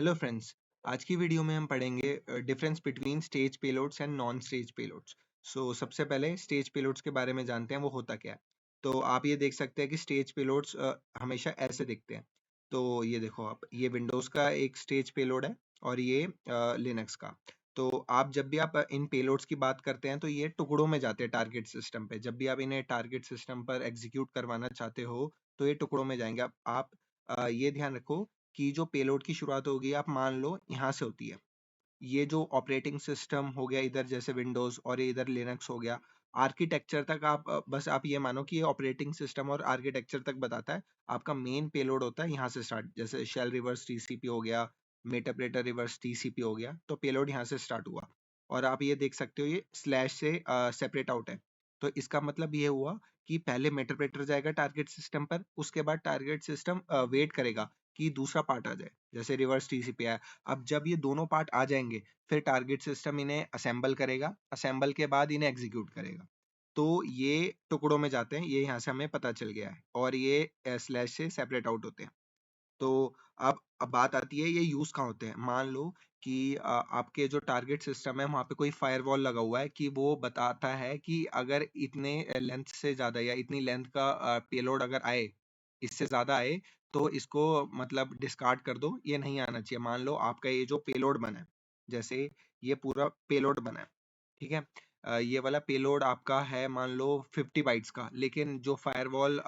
Hello friends. आज की video में हम पढ़ेंगे difference between stage payloads and non stage payloads. सबसे पहले स्टेज पेलोड्स के बारे में जानते हैं वो होता क्या है। तो आप ये देख सकते हैं कि स्टेज पेलोड्स हमेशा ऐसे दिखते हैं। तो ये देखो, आप ये विंडोज का एक स्टेज पेलोड है और ये लिनक्स का। तो आप जब भी आप इन पेलोड्स की बात करते हैं तो ये टुकड़ों में जाते हैं टारगेट सिस्टम पे। जब भी आप इन्हें टारगेट सिस्टम पर एग्जीक्यूट करवाना चाहते हो तो ये टुकड़ों में जाएंगे। आप ये ध्यान रखो कि जो पेलोड की शुरुआत होगी, आप मान लो यहाँ से होती है। ये जो ऑपरेटिंग सिस्टम हो गया इधर, जैसे विंडोज, और ये इधर लिनक्स हो गया। आर्किटेक्चर तक आप बस आप ये मानो कि ये ऑपरेटिंग सिस्टम और आर्किटेक्चर तक बताता है। आपका मेन पेलोड होता है यहाँ से स्टार्ट, जैसे शेल रिवर्स टीसीपी हो गया, मेटाप्रेटर रिवर्स टीसीपी हो गया। तो पेलोड यहाँ से स्टार्ट हुआ और आप ये देख सकते हो ये स्लैश से सेपरेट आउट है। तो इसका मतलब ये हुआ कि पहले मेटाप्रेटर जाएगा टारगेट सिस्टम पर, उसके बाद टारगेट सिस्टम वेट करेगा कि दूसरा पार्ट आ जाए, जैसे रिवर्स टीसीपी आया। अब जब ये दोनों पार्ट आ जाएंगे फिर टारगेट सिस्टम इन्हें असेंबल करेगा, असेंबल के बाद इन्हें एग्जीक्यूट करेगा। तो ये टुकड़ों में जाते हैं, ये यहाँ से हमें पता चल गया है, और ये स्लैश से सेपरेट आउट होते हैं। तो अब बात आती है ये यूज कहाँ होते हैं। मान लो कि आपके जो टारगेट सिस्टम है वहाँ पे कोई फायरवॉल लगा हुआ है कि वो बताता है कि अगर इतने लेंथ से ज्यादा या इतनी लेंथ का पेलोड अगर आए, इससे ज्यादा आए तो इसको मतलब डिस्कार्ड कर दो, ये नहीं आना चाहिए। मान लो आपका ये जो पेलोड बना है, जैसे ये पूरा पेलोड बना है, ठीक है। ये वाला पेलोड आपका है मान लो 50 बाइट्स का, लेकिन जो फायरवॉल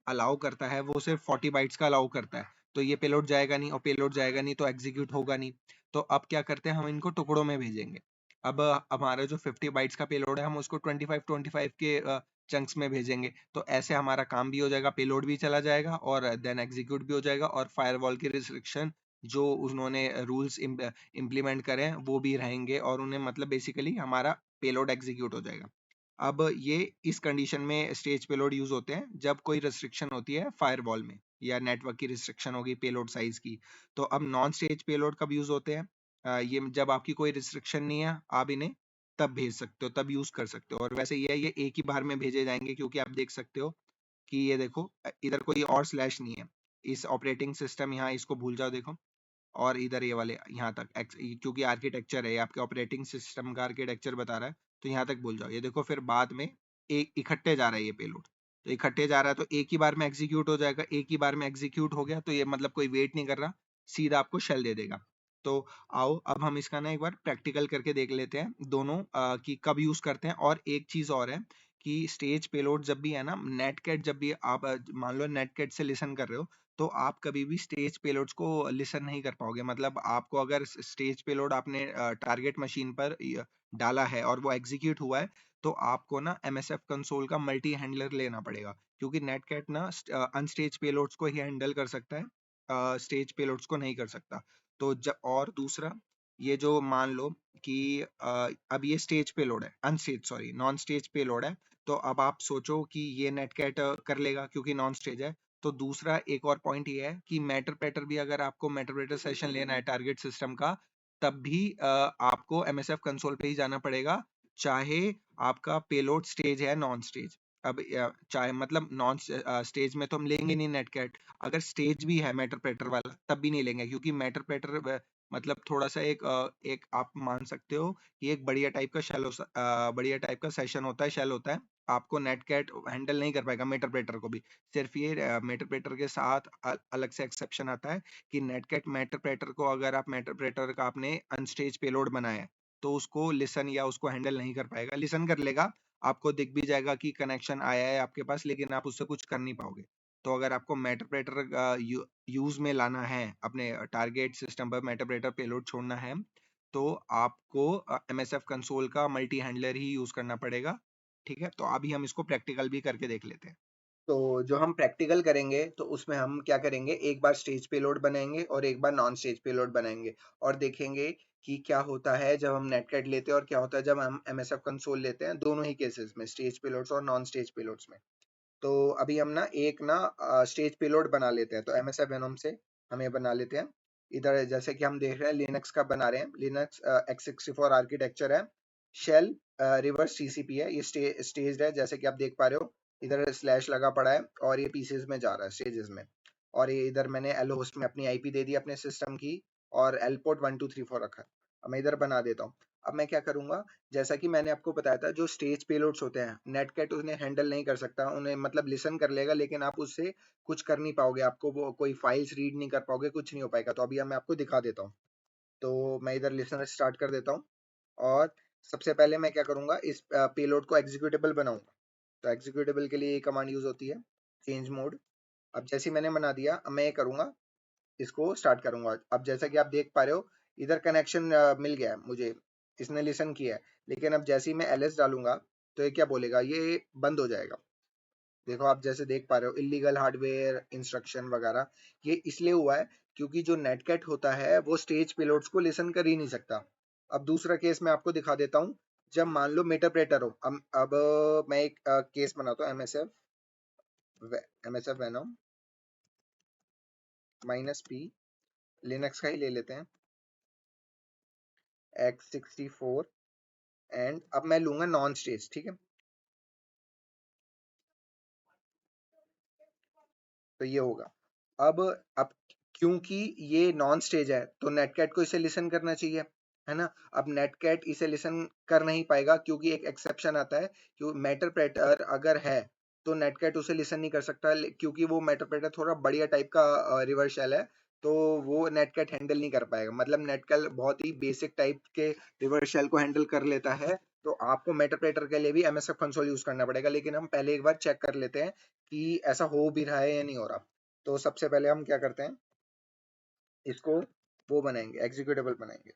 अलाउ करता है वो सिर्फ 40 बाइट्स का अलाउ करता है। तो ये पेलोड जाएगा नहीं, और पेलोड जाएगा नहीं तो एग्जीक्यूट होगा नहीं। तो अब क्या करते हैं, हम इनको टुकड़ों में भेजेंगे। अब हमारा जो 50 बाइट्स का पेलोड है हम उसको 25 के चंक्स में भेजेंगे। तो ऐसे हमारा काम भी हो जाएगा, पेलोड भी चला जाएगा और देन एग्जीक्यूट भी हो जाएगा, और फायरवॉल की रिस्ट्रिक्शन जो उन्होंने रूल्स इम्प्लीमेंट करे हैं वो भी रहेंगे, और उन्हें मतलब बेसिकली हमारा पेलोड एग्जीक्यूट हो जाएगा। अब ये इस कंडीशन में स्टेज पेलोड यूज होते हैं जब कोई रिस्ट्रिक्शन होती है फायरवॉल में, या नेटवर्क की रिस्ट्रिक्शन होगी पेलोड साइज की। तो अब नॉन स्टेज पेलोड कब यूज होते हैं? ये जब आपकी कोई रिस्ट्रिक्शन नहीं है, आप इन्हें तब भेज सकते हो, तब यूज कर सकते हो। और वैसे ये एक ही बार में भेजे जाएंगे, क्योंकि आप देख सकते हो कि ये देखो इधर कोई और स्लैश नहीं है। इस ऑपरेटिंग सिस्टम यहाँ, इसको भूल जाओ, देखो। और इधर ये वाले यहाँ तक क्योंकि आर्किटेक्चर है, आपके ऑपरेटिंग सिस्टम का आर्किटेक्चर बता रहा है, तो यहाँ तक भूल जाओ। ये देखो फिर बाद में एक इकट्ठे जा रहा है ये पेलोड। तो इकट्ठे जा रहा है तो एक ही बार में एग्जीक्यूट हो जाएगा। एक ही बार में एग्जीक्यूट हो गया तो ये मतलब कोई वेट नहीं कर रहा, सीधा आपको शेल दे देगा। तो आओ अब हम इसका ना एक बार प्रैक्टिकल करके देख लेते हैं दोनों कि कब यूज करते हैं। और एक चीज और है कि स्टेज पेलोड जब भी है ना, नेटकैट जब भी आप मान लो नेटकैट से लिसन कर रहे हो, तो आप कभी भी स्टेज पेलोड्स को लिसन नहीं कर पाओगे। मतलब आपको अगर स्टेज पेलोड आपने टारगेट मशीन पर डाला है और वो एग्जीक्यूट हुआ है, तो आपको ना MSF कंसोल का मल्टी हैंडलर लेना पड़ेगा, क्योंकि नेटकैट ना अनस्टेज पेलोड्स को ही हैंडल कर सकता है, स्टेज पेलोड्स को नहीं कर सकता। तो जब, और दूसरा, ये जो मान लो कि अब ये स्टेज पेलोड है, अनस्टेज सॉरी नॉन स्टेज पेलोड है। तो अब आप सोचो कि ये नेटकैट कर लेगा क्योंकि नॉन स्टेज है। तो दूसरा एक और पॉइंट ये है कि मेटाप्रेटर भी, अगर आपको मेटाप्रेटर सेशन लेना है टारगेट सिस्टम का, तब भी आपको MSF कंसोल पे ही जाना पड़ेगा, चाहे आपका पेलोड स्टेज है नॉन स्टेज। अब चाहे मतलब नॉन स्टेज में तो हम लेंगे नहीं नेटकैट, अगर स्टेज भी है मेटाप्रेटर वाला तब भी नहीं लेंगे, क्योंकि मेटाप्रेटर मतलब थोड़ा सा एक आप मान सकते हो कि एक बढ़िया टाइप का बढ़िया टाइप का सेशन होता है, शेल होता है। आपको नेटकैट हैंडल नहीं कर पाएगा मेटाप्रेटर को भी। सिर्फ ये मेटाप्रेटर के साथ अलग से एक्सेप्शन आता है कि नेटकैट मेटाप्रेटर को, अगर आप मेटाप्रेटर का आपने अनस्टेज पेलोड बनाया है, तो उसको लिसन या उसको हैंडल नहीं कर पाएगा। लिसन कर लेगा, आपको दिख भी जाएगा कि कनेक्शन आया है आपके पास, लेकिन आप उससे कुछ कर नहीं पाओगे। तो अगर आपको मेटाप्रेटर यूज में लाना है, अपने टारगेट सिस्टम पर मेटाप्रेटर पेलोड छोड़ना है, तो आपको MSF कंसोल का मल्टी हैंडलर ही यूज करना पड़ेगा। ठीक है, तो अभी हम इसको प्रैक्टिकल भी करके देख लेते हैं। तो जो हम प्रैक्टिकल करेंगे तो उसमें हम क्या करेंगे, एक बार स्टेज पेलोड बनाएंगे और एक बार नॉन स्टेज पेलोड बनाएंगे, और देखेंगे कि क्या होता है जब हम नेटकैट लेते हैं और क्या होता है जब हम MSF कंसोल लेते हैं, दोनों ही केसेस में, स्टेज पेलोड्स और नॉन स्टेज पेलोड्स में। तो अभी हम ना एक ना स्टेज पेलोड बना लेते हैं। तो MSF वेनोम से हम ये बना लेते हैं। इधर जैसे कि हम देख रहे हैं लिनक्स का बना रहे हैं, लिनक्स x64 आर्किटेक्चर है, शेल रिवर्स TCP है, ये स्टेज है जैसे कि आप देख पा रहे हो। इधर स्लैश लगा पड़ा है और ये पीसेस में जा रहा है, स्टेजेस में। और ये इधर मैंने एलो होस्ट में अपनी IP दे दी अपने सिस्टम की, और एल पोर्ट 1 2 3 4 रखा है। अब मैं इधर बना देता हूँ। अब मैं क्या करूंगा, जैसा कि मैंने आपको बताया था, जो स्टेज पेलोड्स होते हैं नेटकैट उन्हें हैंडल नहीं कर सकता, उन्हें मतलब लिसन कर लेगा लेकिन आप उससे कुछ कर नहीं पाओगे, आपको वो कोई फाइल्स रीड नहीं कर पाओगे, कुछ नहीं हो पाएगा। तो अभी मैं आपको दिखा देता हूँ। तो मैं इधर लिसनर स्टार्ट कर देता हूँ और सबसे पहले मैं क्या करूंगा, इस पेलोड को एग्जीक्यूटेबल बनाऊंगा। तो एग्जीक्यूटेबल के लिए ये कमांड यूज होती है, चेंज मोड। अब जैसे ही मैंने बना दिया, अब मैं ये करूंगा, इसको स्टार्ट करूंगा। अब जैसा कि आप देख पा रहे हो, इधर कनेक्शन मिल गया है मुझे, इसने लिसन किया है। लेकिन अब जैसे ही मैं एलएस डालूंगा तो ये क्या बोलेगा, ये बंद हो जाएगा। देखो आप जैसे देख पा रहे हो, इलीगल हार्डवेयर इंस्ट्रक्शन वगैरह, ये इसलिए हुआ है क्योंकि जो नेटकैट होता है वो स्टेज पेलोड्स को लिसन कर ही नहीं सकता। अब दूसरा केस मैं आपको दिखा देता हूँ। जब मान लो मेटाप्रेटर हो, अब मैं एक केस बनाता हूँ, एमएसएफ वेनम -p, लिनक्स का ही ले लेते हैं, x64, एंड अब मैं लूंगा नॉन स्टेज, ठीक है। तो ये होगा। अब अब क्योंकि ये नॉन स्टेज है तो नेटकैट को इसे लिसन करना चाहिए, है ना। अब नेटकैट इसे लिसन कर नहीं पाएगा क्योंकि एक एक्सेप्शन आता है कि मेटाप्रेटर अगर है तो नेटकैट उसे लिसन नहीं कर सकता, क्योंकि वो मेटाप्रेटर थोड़ा बढ़िया टाइप का रिवर्स शेल है। तो वो नेटकैट हैंडल नहीं कर पाएगा, मतलब नेटकैट बहुत ही बेसिक टाइप के रिवर्स शेल को हैंडल कर लेता है। तो आपको मेटाप्रेटर के लिए भी एमएसएफ कंसोल यूज करना पड़ेगा, लेकिन हम पहले एक बार चेक कर लेते हैं कि ऐसा हो भी रहा है या नहीं हो रहा। तो सबसे पहले हम क्या करते हैं, इसको वो बनाएंगे, एग्जीक्यूटेबल बनाएंगे,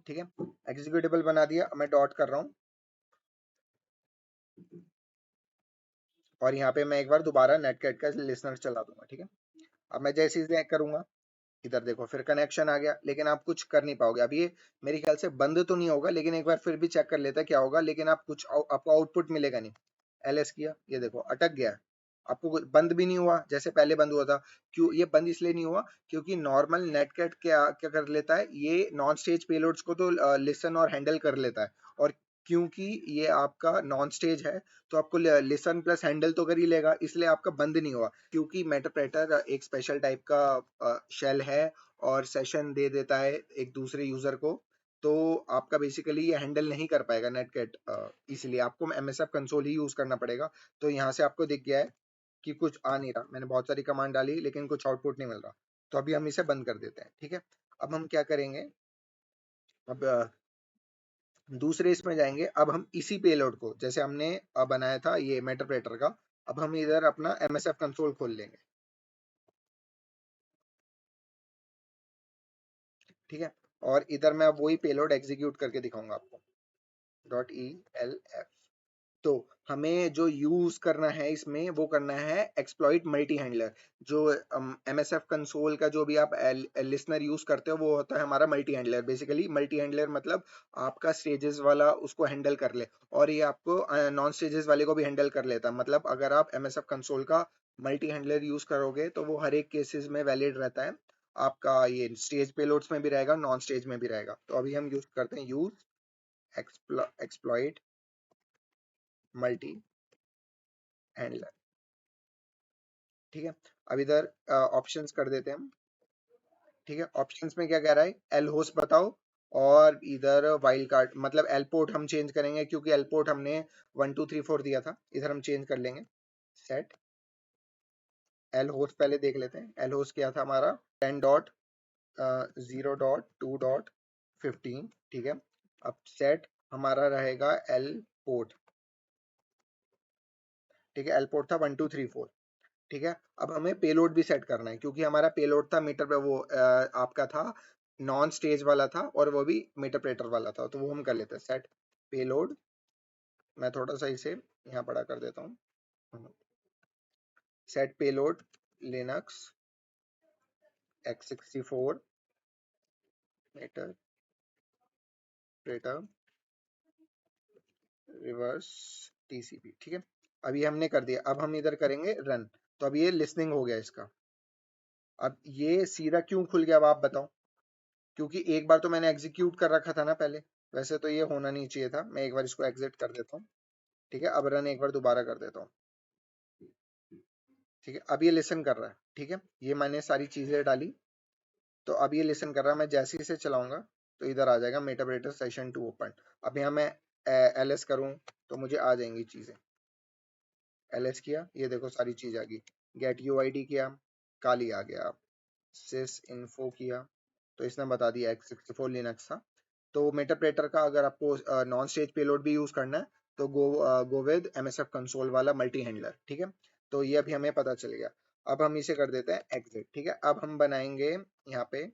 ठीक है। एग्जीक्यूटेबल बना दिया, मैं डॉट कर रहा हूँ और यहाँ पे मैं एक बार दोबारा नेटकैट का लिसनर चला दूंगा, ठीक है। अब मैं जैसे ही करूंगा, इधर देखो फिर कनेक्शन आ गया, लेकिन आप कुछ कर नहीं पाओगे। अब ये मेरे ख्याल से बंद तो नहीं होगा, लेकिन एक बार फिर भी चेक कर लेते हैं क्या होगा, लेकिन आप कुछ आपको आउटपुट मिलेगा नहीं। एलएस किया, ये देखो अटक गया है। आपको बंद भी नहीं हुआ जैसे पहले बंद हुआ था। क्यों ये बंद इसलिए नहीं हुआ, क्योंकि नॉर्मल नेटकैट क्या क्या कर लेता है, ये नॉन स्टेज पेलोड्स को तो लिसन और हैंडल कर लेता है। और क्योंकि ये आपका नॉन स्टेज है तो आपको लिसन प्लस हैंडल तो कर ही लेगा, इसलिए आपका बंद नहीं हुआ। क्योंकि मेटाप्रेटर एक स्पेशल टाइप का शेल है और सेशन दे देता है एक दूसरे यूजर को, तो आपका बेसिकली ये हैंडल नहीं कर पाएगा नेटकैट, इसलिए आपको एमएसएफ कंसोल ही यूज करना पड़ेगा। तो यहाँ से आपको दिख गया है कि कुछ आ नहीं रहा, मैंने बहुत सारी कमांड डाली लेकिन कुछ आउटपुट नहीं मिल रहा। तो अभी हम इसे बंद कर देते हैं, ठीक है। अब हम क्या करेंगे, अब दूसरे इसमें जाएंगे। अब हम इसी पेलोड को, जैसे हमने बनाया था ये मेटाप्रेटर का, अब हम इधर अपना एमएसएफ कंसोल खोल लेंगे, ठीक है। और इधर मैं अब वही पेलोड एग्जीक्यूट करके दिखाऊंगा आपको, .elf। तो हमें जो यूज करना है इसमें, वो करना है एक्सप्लॉइट मल्टी हैंडलर। जो एमएसएफ कंसोल का जो भी आप लिसनर यूज करते हो, वो होता है हमारा multi handler. Basically multi handler मतलब आपका स्टेजेस वाला उसको हैंडल कर ले, और ये आपको नॉन स्टेजेस वाले को भी हैंडल कर लेता है। मतलब अगर आप एमएसएफ कंसोल का मल्टी हैंडलर यूज करोगे तो वो हर एक केसेस में वैलिड रहता है। आपका ये स्टेज पेलोड्स में भी रहेगा, नॉन स्टेज में भी रहेगा। तो अभी हम यूज करते हैं, यूज एक्सप्लॉइट मल्टी हैंडलर, ठीक है। अब इधर ऑप्शंस कर देते हैं हम, ठीक है। ऑप्शंस में क्या कह रहा है, एल होस्ट बताओ, और इधर वाइल्ड कार्ड मतलब एल पोर्ट हम चेंज करेंगे, क्योंकि एल पोर्ट हमने 1 2 3 4 दिया था, इधर हम चेंज कर लेंगे सेट एल होस्ट। पहले देख लेते हैं एल होस्ट क्या था हमारा, 10.0.2.15, ठीक है। अब सेट हमारा रहेगा एल पोर्ट, ठीक है। एल पोर्ट था 1 2 3 4, ठीक है। अब हमें पेलोड भी सेट करना है, क्योंकि हमारा पेलोड था मीटर पे, वो आपका था नॉन स्टेज वाला था और वो भी मीटरप्रेटर वाला था। तो वो हम कर लेते हैं सेट पेलोड। मैं थोड़ा सा इसे यहाँ बड़ा कर देता हूँ, set payload Linux x64 meterpreter reverse TCP, ठीक है। अब ये हमने कर दिया, अब हम इधर करेंगे रन। तो अब ये लिसनिंग हो गया इसका। अब ये सीधा क्यों खुल गया, अब आप बताओ। क्योंकि एक बार तो मैंने एग्जीक्यूट कर रखा था ना पहले, वैसे तो ये होना नहीं चाहिए था। मैं एक बार इसको एग्जिट कर देता हूँ, ठीक है। अब रन एक बार दोबारा कर देता हूँ, ठीक है। अब ये लिसन कर रहा है, ठीक है। ये मैंने सारी चीजें डाली, तो अब ये लिसन कर रहा है, मैं जैसे ही इसे चलाऊंगा तो इधर आ जाएगा मेटाप्रेटर सेशन 2 ओपन। अब यहाँ मैं ls करूँ तो मुझे आ जाएंगी चीजें। ls किया, ये देखो सारी चीज आ गई। गेट यूआईडी किया, काली आ गया। सिस इन्फो किया तो इसने बता दिया x64 लिनक्स था। तो मेटाप्रेटर का अगर आपको नॉन स्टेज पेलोड भी यूज करना है तो गो विद MSF कंसोल वाला मल्टी हैंडलर, ठीक है। तो ये अभी हमें पता चल गया। अब हम इसे कर देते हैं एग्जिट, ठीक है। अब हम बनाएंगे यहाँ पे,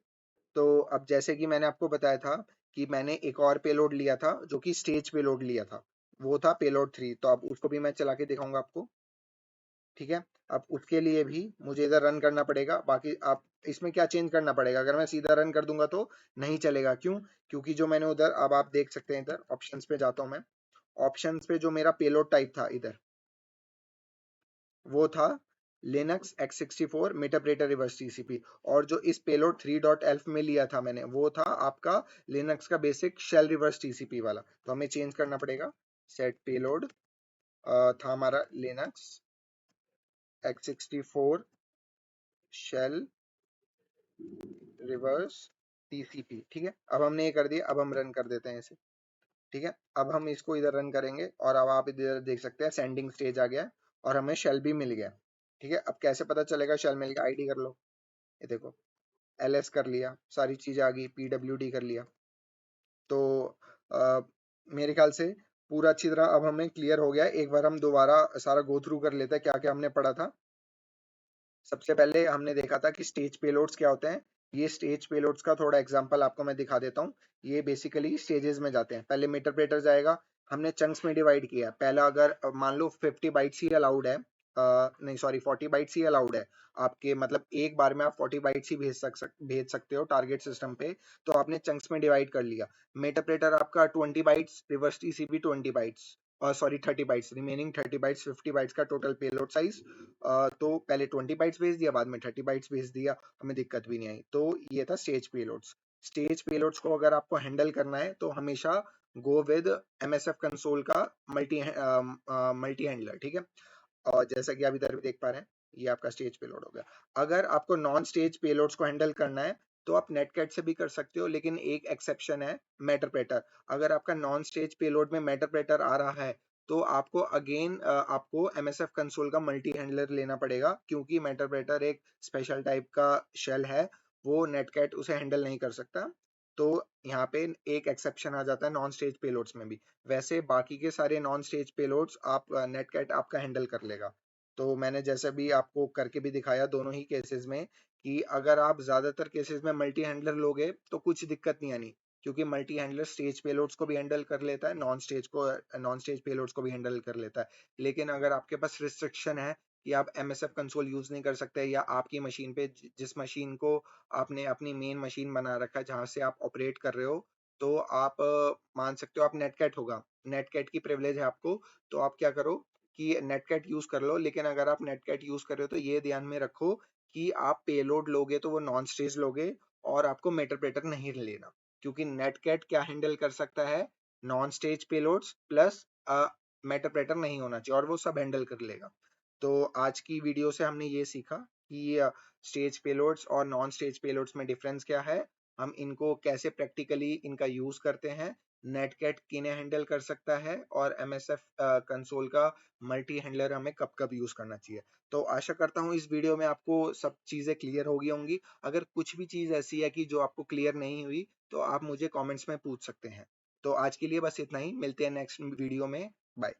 तो अब जैसे कि मैंने आपको बताया था कि मैंने एक और पेलोड लिया था जो कि स्टेज पेलोड लिया था, वो था पेलोड 3। तो अब उसको भी मैं चला के दिखाऊंगा आपको, ठीक है। अब उसके लिए भी मुझे इधर रन करना पड़ेगा। बाकी आप इसमें क्या चेंज करना पड़ेगा, अगर मैं सीधा रन कर दूंगा तो नहीं चलेगा। क्यों? क्योंकि जो मैंने उधर, अब आप देख सकते हैं, इधर ऑप्शंस पे जाता हूं मैं। ऑप्शंस पे जो मेरा पेलोड टाइप था इधर, वो था लिनक्स x64 मेटाप्रेटर रिवर्स टीसीपी। और जो इस पेलोड 3.elf में लिया था मैंने, वो था आपका लिनक्स का बेसिक शेल रिवर्स टीसीपी वाला। तो हमें चेंज करना पड़ेगा। सेट पेलोड था हमारा Linux x64 shell reverse TCP, ठीक है। अब हमने ये कर दिया, अब हम रन कर देते हैं इसे, ठीक है। अब हम इसको इधर रन करेंगे और अब आप इधर देख सकते हैं सेंडिंग स्टेज आ गया है और हमें शेल भी मिल गया, ठीक है। अब कैसे पता चलेगा शेल मिल गया? आईडी कर लो, ये देखो ls कर लिया, सारी चीजें आ गई, pwd कर लिया। तो आ, मेरे ख्याल से पूरा अच्छी तरह अब हमें क्लियर हो गया है। एक बार हम दोबारा सारा गो थ्रू कर लेते हैं क्या क्या हमने पढ़ा था। सबसे पहले हमने देखा था कि स्टेज पेलोड्स क्या होते हैं। ये स्टेज पेलोड्स का थोड़ा एग्जांपल आपको मैं दिखा देता हूँ। ये बेसिकली स्टेजेस में जाते हैं। पहले मेटाप्रेटर जाएगा, हमने चंक्स में डिवाइड किया। पहला अगर मान लो 50 बाइट्स ही अलाउड है, नहीं सॉरी 40 बाइट्स ही अलाउड है आपके, मतलब एक बार में आप 40 बाइट्स ही भेज सकते हो टारगेट सिस्टम पे। तो आपने चंक्स में डिवाइड कर लिया। मेटाप्रेटर आपका 20 bytes, reverse TCP 20 bytes, sorry 30 bytes, remaining 30 bytes, 50 bytes का टोटल पेलोड साइज। तो पहले 20 बाइट्स भेज दिया, बाद में 30 बाइट्स भेज दिया, हमें दिक्कत भी नहीं आई। तो ये था स्टेज पेलोड्स। स्टेज पेलोड्स को अगर आपको हैंडल करना है तो हमेशा गो विद MSF कंसोल का मल्टी हैंडलर, ठीक है। और जैसा कि आप इधर भी देख पा रहे हैं, ये आपका स्टेज पेलोड हो गया। अगर आपको नॉन स्टेज पेलोड्स को हैंडल करना है तो आप नेटकैट से भी कर सकते हो, लेकिन एक एक्सेप्शन है, मेटाप्रेटर। अगर आपका नॉन स्टेज पेलोड में मेटाप्रेटर आ रहा है तो आपको अगेन आपको MSF कंसोल का मल्टी हैंडलर लेना पड़ेगा, क्योंकि मेटाप्रेटर एक स्पेशल टाइप का शेल है, वो नेटकैट उसे हैंडल नहीं कर सकता। तो यहाँ पे एक एक्सेप्शन आ जाता है नॉन स्टेज पेलोड्स में भी। वैसे बाकी के सारे नॉन स्टेज पेलोड्स आप नेटकैट आपका हैंडल कर लेगा। तो मैंने जैसे भी आपको करके भी दिखाया दोनों ही केसेस में, कि अगर आप ज्यादातर केसेस में मल्टी हैंडलर लोगे तो कुछ दिक्कत नहीं आनी, क्योंकि मल्टी हैंडलर स्टेज पेलोड्स को भी हैंडल कर लेता है, नॉन स्टेज पेलोड्स को भी हैंडल कर लेता है। लेकिन अगर आपके पास रिस्ट्रिक्शन है कि आप MSF कंसोल यूज नहीं कर सकते, या आपकी मशीन पे जिस मशीन को आपने अपनी मेन मशीन बना रखा है जहां से आप ऑपरेट कर रहे हो, तो आप मान सकते हो आप नेटकैट होगा, नेटकैट की प्रिविलेज है आपको, तो आप क्या करो कि नेटकैट यूज कर लो। लेकिन अगर आप नेटकैट यूज कर रहे हो तो ये ध्यान में रखो कि आप पेलोड लोगे तो वो नॉन स्टेज लोगे, और आपको मेटाप्रेटर नहीं लेना, क्योंकि नेटकैट क्या हैंडल कर सकता है, नॉन स्टेज पेलोड्स प्लस मेटाप्रेटर नहीं होना चाहिए, और वो सब हैंडल कर लेगा। तो आज की वीडियो से हमने ये सीखा कि स्टेज पेलोड्स और नॉन स्टेज पेलोड्स में डिफरेंस क्या है, हम इनको कैसे प्रैक्टिकली इनका यूज करते हैं, नेटकैट किन्हें हैंडल कर सकता है, और MSF कंसोल का मल्टी हैंडलर हमें कब कब यूज करना चाहिए। तो आशा करता हूँ इस वीडियो में आपको सब चीजें क्लियर हो गई होंगी। अगर कुछ भी चीज ऐसी है कि जो आपको क्लियर नहीं हुई तो आप मुझे कमेंट्स में पूछ सकते हैं। तो आज के लिए बस इतना ही, मिलते हैं नेक्स्ट वीडियो में। बाय।